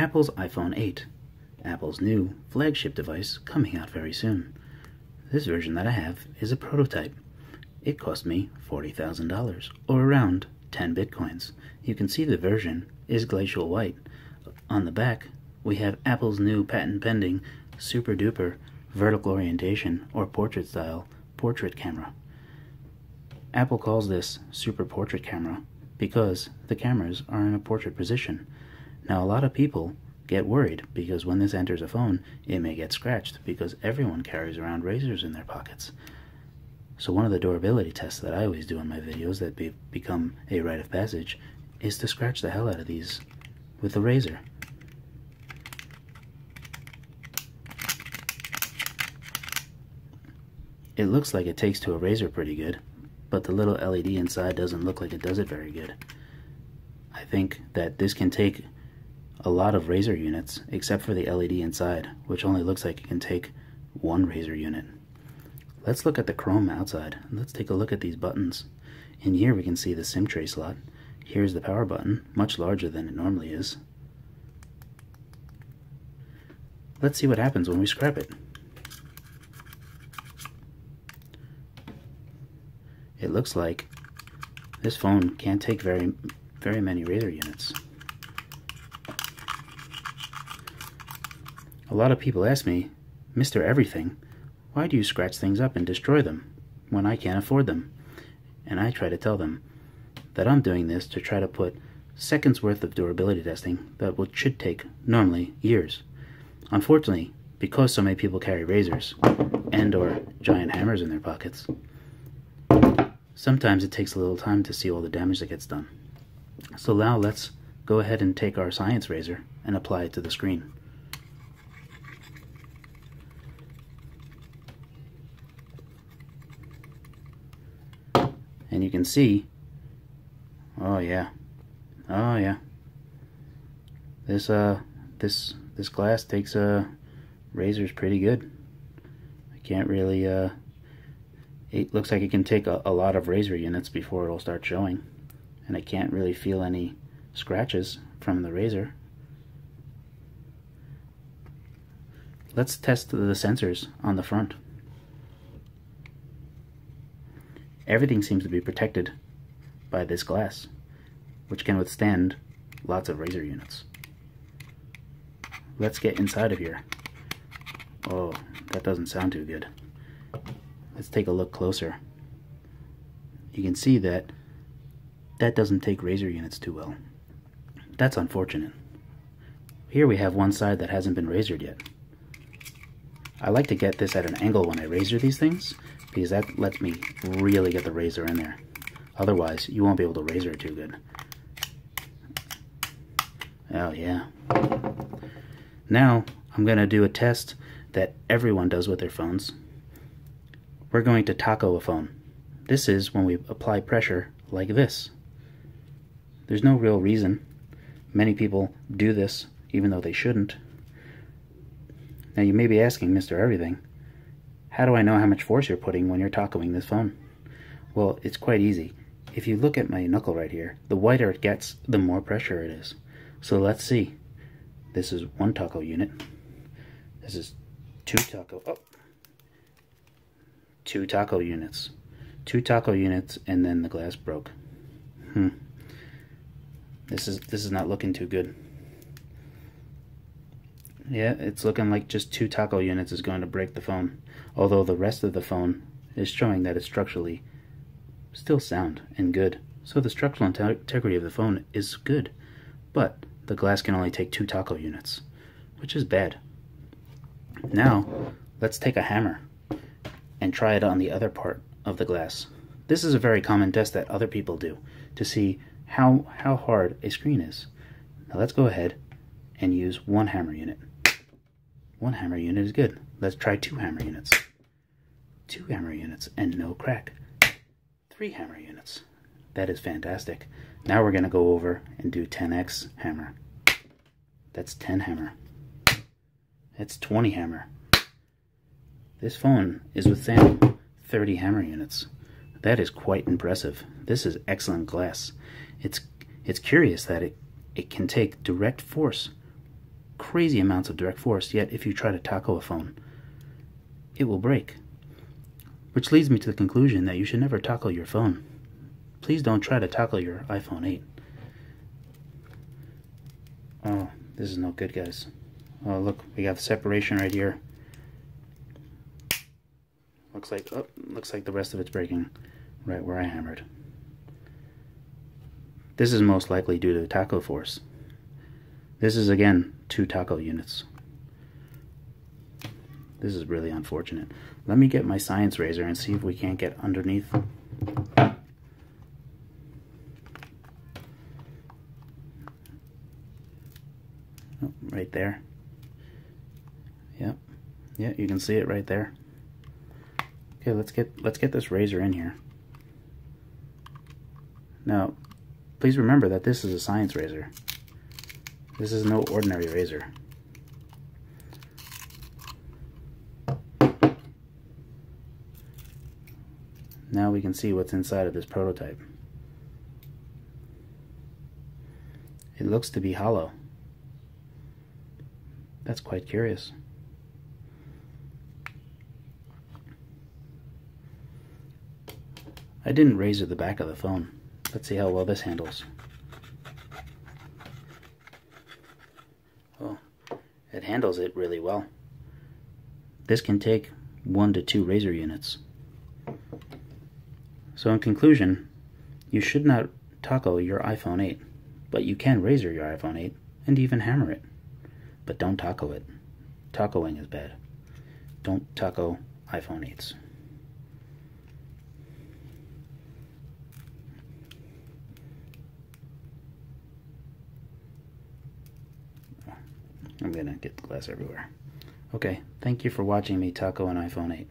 Apple's iPhone 8, Apple's new flagship device coming out very soon. This version that I have is a prototype. It cost me $40,000, or around 10 bitcoins. You can see the version is glacial white. On the back, we have Apple's new patent-pending super duper vertical orientation or portrait style portrait camera. Apple calls this super portrait camera because the cameras are in a portrait position. Now a lot of people get worried because when this enters a phone, it may get scratched because everyone carries around razors in their pockets. So one of the durability tests that I always do in my videos that become a rite of passage is to scratch the hell out of these with a razor. It looks like it takes to a razor pretty good, but the little LED inside doesn't look like it does it very good. I think that this can take a lot of razor units, except for the LED inside, which only looks like it can take one razor unit. Let's look at the chrome outside. Let's take a look at these buttons. In here we can see the SIM tray slot. Here's the power button, much larger than it normally is. Let's see what happens when we scrap it. It looks like this phone can't take very many razor units. A lot of people ask me, Mr. Everything, why do you scratch things up and destroy them when I can't afford them? And I try to tell them that I'm doing this to try to put seconds worth of durability testing that should take normally years. Unfortunately, because so many people carry razors and or giant hammers in their pockets, sometimes it takes a little time to see all the damage that gets done. So now let's go ahead and take our science razor and apply it to the screen. And you can see, oh yeah, this glass takes razors pretty good. I can't really, it looks like it can take a lot of razor units before it'll start showing, and I can't really feel any scratches from the razor. Let's test the sensors on the front. Everything seems to be protected by this glass, which can withstand lots of razor units. Let's get inside of here. Oh, that doesn't sound too good. Let's take a look closer. You can see that doesn't take razor units too well. That's unfortunate. Here we have one side that hasn't been razored yet. I like to get this at an angle when I razor these things, because that lets me really get the razor in there. Otherwise, you won't be able to razor it too good. Oh yeah. Now, I'm going to do a test that everyone does with their phones. We're going to taco a phone. This is when we apply pressure like this. There's no real reason. Many people do this even though they shouldn't. Now you may be asking, Mr. Everything, how do I know how much force you're putting when you're tacoing this phone? Well, it's quite easy. If you look at my knuckle right here, the whiter it gets, the more pressure it is. So let's see. This is one taco unit. This is two taco units. Two taco units, and then the glass broke. This is not looking too good. Yeah, it's looking like just two taco units is going to break the phone, although the rest of the phone is showing that it's structurally still sound and good. So the structural integrity of the phone is good, but the glass can only take two taco units, which is bad. Now, let's take a hammer and try it on the other part of the glass. This is a very common test that other people do to see how hard a screen is. Now let's go ahead and use one hammer unit. One hammer unit is good. Let's try two hammer units. Two hammer units and no crack. Three hammer units. That is fantastic. Now we're going to go over and do 10x hammer. That's 10 hammer. That's 20 hammer. This phone is withstanding 30 hammer units. That is quite impressive. This is excellent glass. It's curious that it can take direct force crazy amounts of direct force, yet if you try to taco a phone, it will break. Which leads me to the conclusion that you should never taco your phone. Please don't try to taco your iPhone 8. Oh, this is no good, guys. Oh, look, we got the separation right here. Looks like the rest of it's breaking right where I hammered. This is most likely due to the taco force. This is, again, 2 taco units. This is really unfortunate. Let me get my science razor and see if we can't get underneath. Oh, right there. Yep. Yeah, you can see it right there. Okay, let's get this razor in here. Now, please remember that this is a science razor. This is no ordinary razor. Now we can see what's inside of this prototype. It looks to be hollow. That's quite curious. I didn't razor the back of the phone. Let's see how well this handles. Oh, it handles it really well. This can take 1 to 2 razor units. So in conclusion, you should not taco your iPhone 8, but you can razor your iPhone 8 and even hammer it. But don't taco it. Tacoing is bad. Don't taco iPhone 8s. I'm gonna get the glass everywhere. Okay, thank you for watching me taco an iPhone 8.